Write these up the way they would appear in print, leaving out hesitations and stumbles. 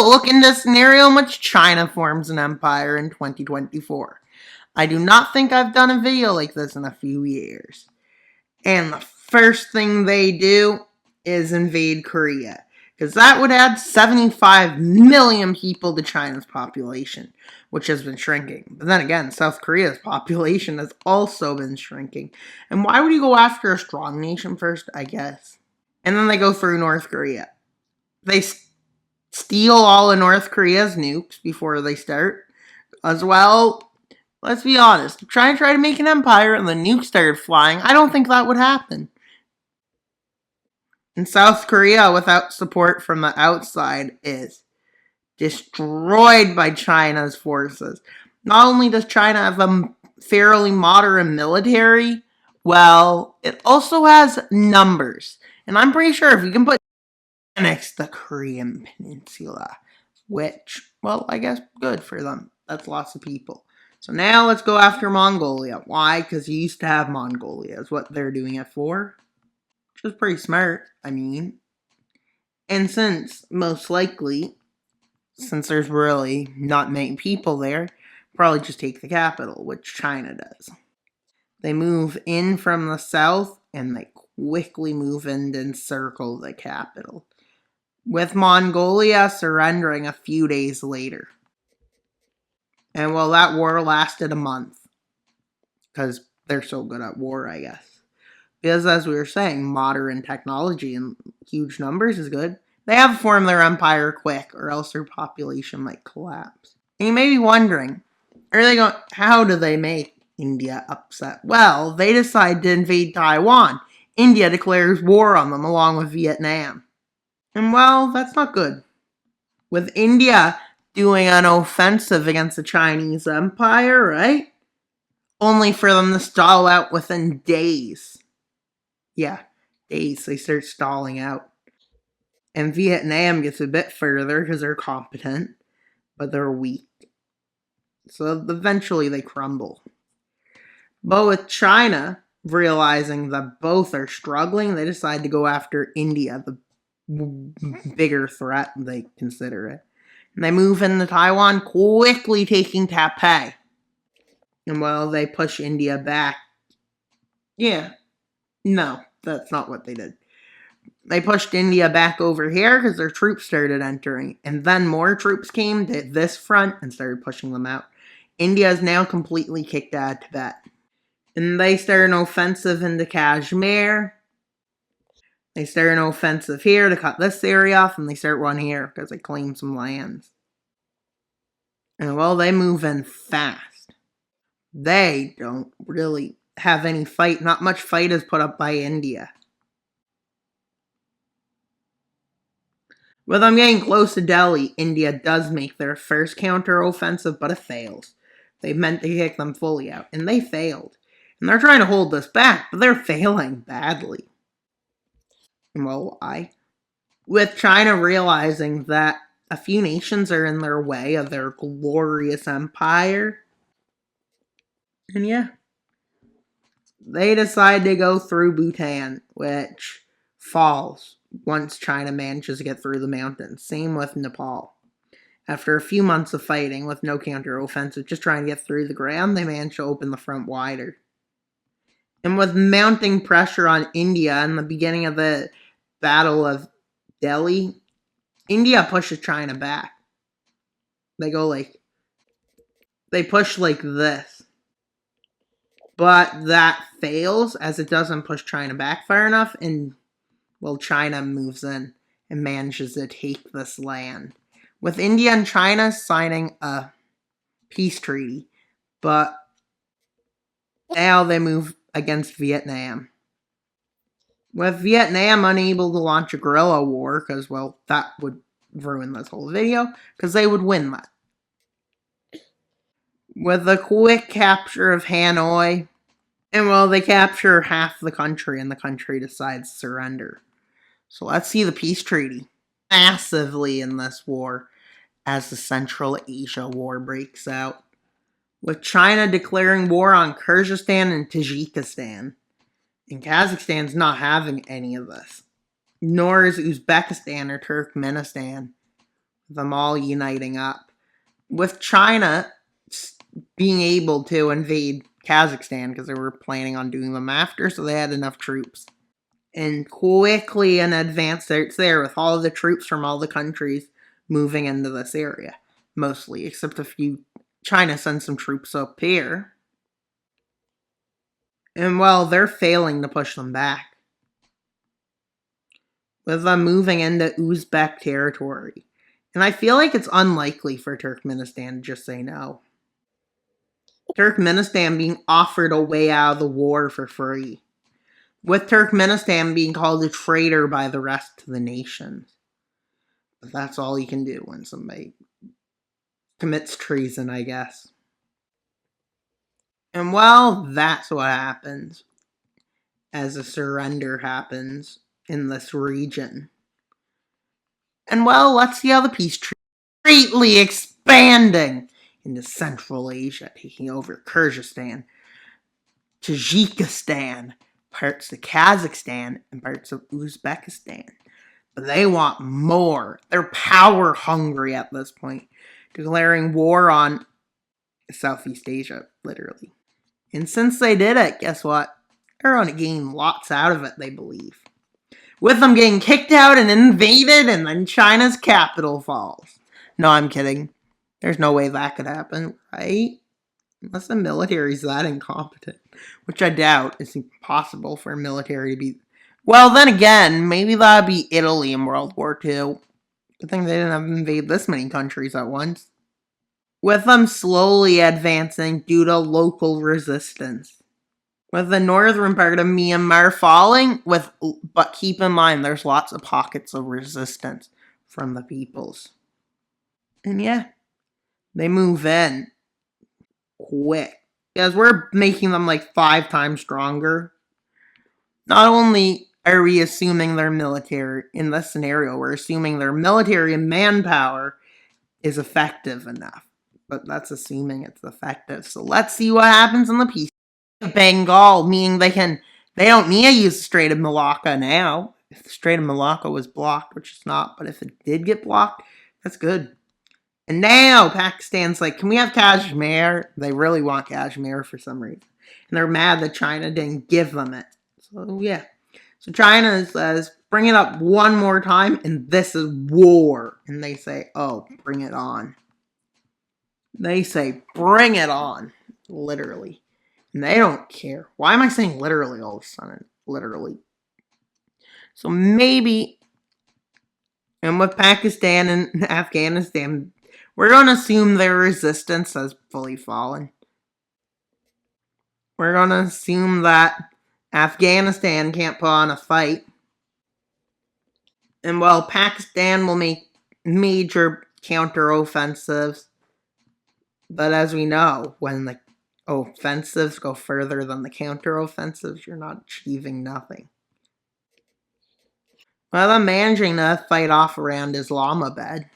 will look into a scenario in which China forms an empire in 2024. I do not think I've done a video like this in a few years. And the first thing they do is invade Korea, because that would add 75 million people to China's population, which has been shrinking. But then again, South Korea's population has also been shrinking. And why would you go after a strong nation first? I guess. And then they go through North Korea. They steal all of North Korea's nukes before they start. As well, let's be honest, try to make an empire and the nukes started flying. I don't think that would happen. And South Korea, without support from the outside, is destroyed by China's forces. Not only does China have a fairly modern military, well, it also has numbers. And I'm pretty sure if you can put annex the Korean Peninsula, which, well, I guess good for them. That's lots of people. So now let's go after Mongolia. Why? Because you used to have Mongolia, is what they're doing it for. Which is pretty smart, I mean. And since, most likely, since there's really not many people there, probably just take the capital, which China does. They move in from the south, and they quickly move in and encircle the capital, with Mongolia surrendering a few days later. And well, that war lasted a month, because they're so good at war, I guess. Because as we were saying, modern technology and huge numbers is good. They have to form their empire quick, or else their population might collapse. And you may be wondering, how do they make India upset? Well, they decide to invade Taiwan. India declares war on them along with Vietnam. And well, that's not good. With India doing an offensive against the Chinese Empire, right? Only for them to stall out within days. Yeah, days. They start stalling out. And Vietnam gets a bit further because they're competent, but they're weak. So eventually they crumble. But with China realizing that both are struggling, they decide to go after India, the bigger threat they consider it. And they move into Taiwan, quickly taking Taipei. And well, they push India back. Yeah. No, that's not what they did. They pushed India back over here because their troops started entering. And then more troops came to this front and started pushing them out. India is now completely kicked out of Tibet. And they start an offensive into Kashmir. They start an offensive here to cut this area off. And they start one here because they claim some lands. And well, they move in fast. They don't really have any fight. Not much fight is put up by India. With them getting close to Delhi, India does make their first counter-offensive, but it fails. They meant to kick them fully out, and they failed. And they're trying to hold this back, but they're failing badly. Well, why? With China realizing that a few nations are in their way of their glorious empire, and yeah, they decide to go through Bhutan, which falls once China manages to get through the mountains. Same with Nepal. After a few months of fighting with no counter-offensive, just trying to get through the ground, they managed to open the front wider. And with mounting pressure on India in the beginning of the Battle of Delhi, India pushes China back. They push like this. But that fails as it doesn't push China back far enough, and well, China moves in and manages to take this land. With India and China signing a peace treaty, but now they move against Vietnam. With Vietnam unable to launch a guerrilla war, because, well, that would ruin this whole video, because they would win that. With a quick capture of Hanoi, and well, they capture half the country, and the country decides to surrender. So let's see the peace treaty massively in this war as the Central Asia War breaks out, with China declaring war on Kyrgyzstan and Tajikistan. And Kazakhstan's not having any of this, nor is Uzbekistan or Turkmenistan. them all uniting up. With China being able to invade Kazakhstan because they were planning on doing them after, so they had enough troops. And quickly an advance starts there with all the troops from all the countries moving into this area. Mostly, except a few. China sends some troops up here. And well, they're failing to push them back. With them moving into Uzbek territory. And I feel like it's unlikely for Turkmenistan to just say no. Turkmenistan being offered a way out of the war for free. With Turkmenistan being called a traitor by the rest of the nations. But that's all you can do when somebody commits treason, I guess. And well, that's what happens as a surrender happens in this region. And well, let's see how the peace treaty greatly expanding into Central Asia, taking over Kyrgyzstan, Tajikistan, parts of Kazakhstan, and parts of Uzbekistan. But they want more. They're power hungry at this point, declaring war on Southeast Asia, literally. And since they did it, guess what? They're going to gain lots out of it, they believe. With them getting kicked out and invaded, and then China's capital falls. No, I'm kidding. There's no way that could happen, right? Unless the military's that incompetent. Which I doubt. It's impossible for a military to be... Well, then again, maybe that'd be Italy in World War II. Good thing they didn't have to invade this many countries at once. With them slowly advancing due to local resistance. With the northern part of Myanmar falling, but keep in mind there's lots of pockets of resistance from the peoples. And yeah, they move in quick. Because we're making them like 5 times stronger. Not only are we assuming their military, in this scenario, we're assuming their military and manpower is effective enough. But that's assuming it's effective. So let's see what happens in the peace of Bengal, meaning they don't need to use the Strait of Malacca now. If the Strait of Malacca was blocked, which it's not, but if it did get blocked, that's good. And now Pakistan's like, can we have Kashmir? They really want Kashmir for some reason. And they're mad that China didn't give them it. So yeah. So China says, bring it up one more time, and this is war. And they say, oh, bring it on. They say, bring it on. Literally. And they don't care. Why am I saying literally all of a sudden? Literally. So maybe, and with Pakistan and Afghanistan, we're going to assume their resistance has fully fallen. We're going to assume that Afghanistan can't put on a fight. And while Pakistan will make major counteroffensives, but as we know, when the offensives go further than the counteroffensives, you're not achieving nothing. Well, I'm managing to fight off around Islamabad.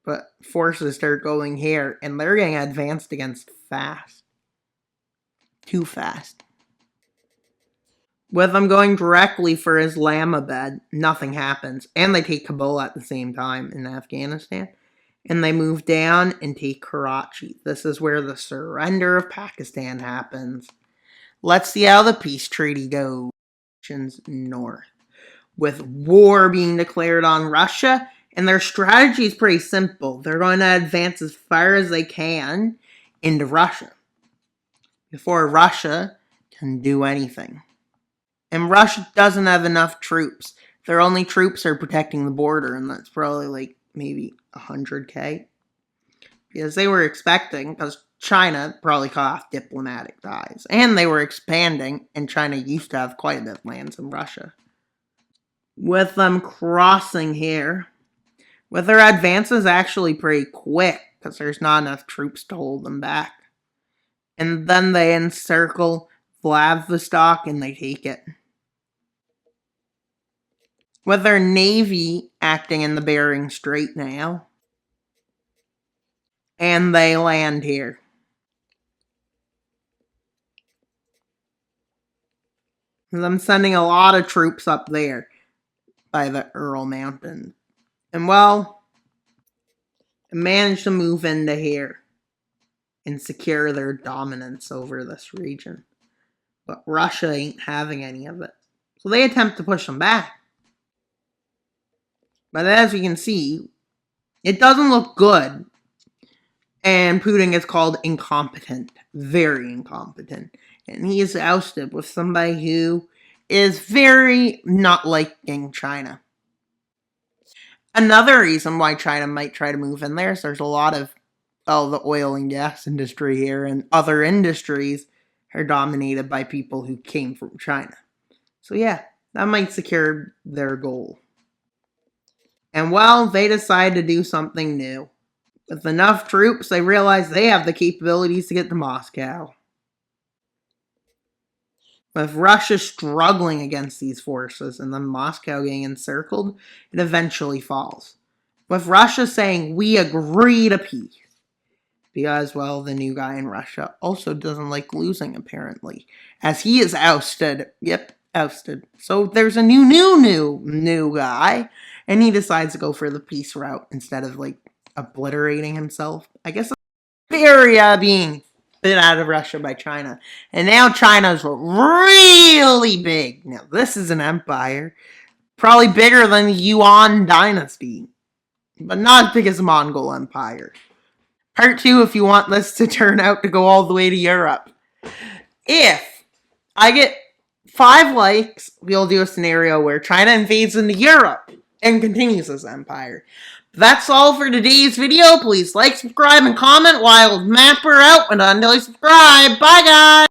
But forces start going here, and they're getting advanced against fast. Too fast. With them going directly for Islamabad, nothing happens. And they take Kabul at the same time in Afghanistan. And they move down and take Karachi. This is where the surrender of Pakistan happens. Let's see how the peace treaty goes. North. With war being declared on Russia, and their strategy is pretty simple. They're going to advance as far as they can into Russia before Russia can do anything. And Russia doesn't have enough troops. Their only troops are protecting the border, and that's probably like maybe 100K. Because they were expecting, because China probably cut off diplomatic ties. And they were expanding, and China used to have quite a bit of lands in Russia. With them crossing here, with their advances actually pretty quick, because there's not enough troops to hold them back. And then they encircle Vladivostok and they take it. With their navy acting in the Bering Strait now. And they land here. And I'm sending a lot of troops up there by the Ural Mountains. And well, and manage to move into here and secure their dominance over this region. But Russia ain't having any of it. So they attempt to push them back. But as you can see, it doesn't look good. And Putin is called incompetent. Very incompetent. And he is ousted with somebody who is very not liking China. Another reason why China might try to move in there is there's a lot of the oil and gas industry here, and other industries are dominated by people who came from China. So yeah, that might secure their goal. And well, they decide to do something new. With enough troops, they realize they have the capabilities to get to Moscow. With Russia struggling against these forces and then Moscow getting encircled, it eventually falls. With Russia saying, we agree to peace. Because, well, the new guy in Russia also doesn't like losing, apparently. As he is ousted. Yep, ousted. So there's a new guy. And he decides to go for the peace route instead of, like, obliterating himself. I guess Syria being bit out of Russia by China. And now China's really big. Now, this is an empire. Probably bigger than the Yuan dynasty. But not as big as the Mongol Empire. Part 2 if you want this to turn out to go all the way to Europe. If I get 5 likes, we'll do a scenario where China invades into Europe and continues this empire. That's all for today's video. Please like, subscribe, and comment while Mapper out. And until you subscribe, bye guys!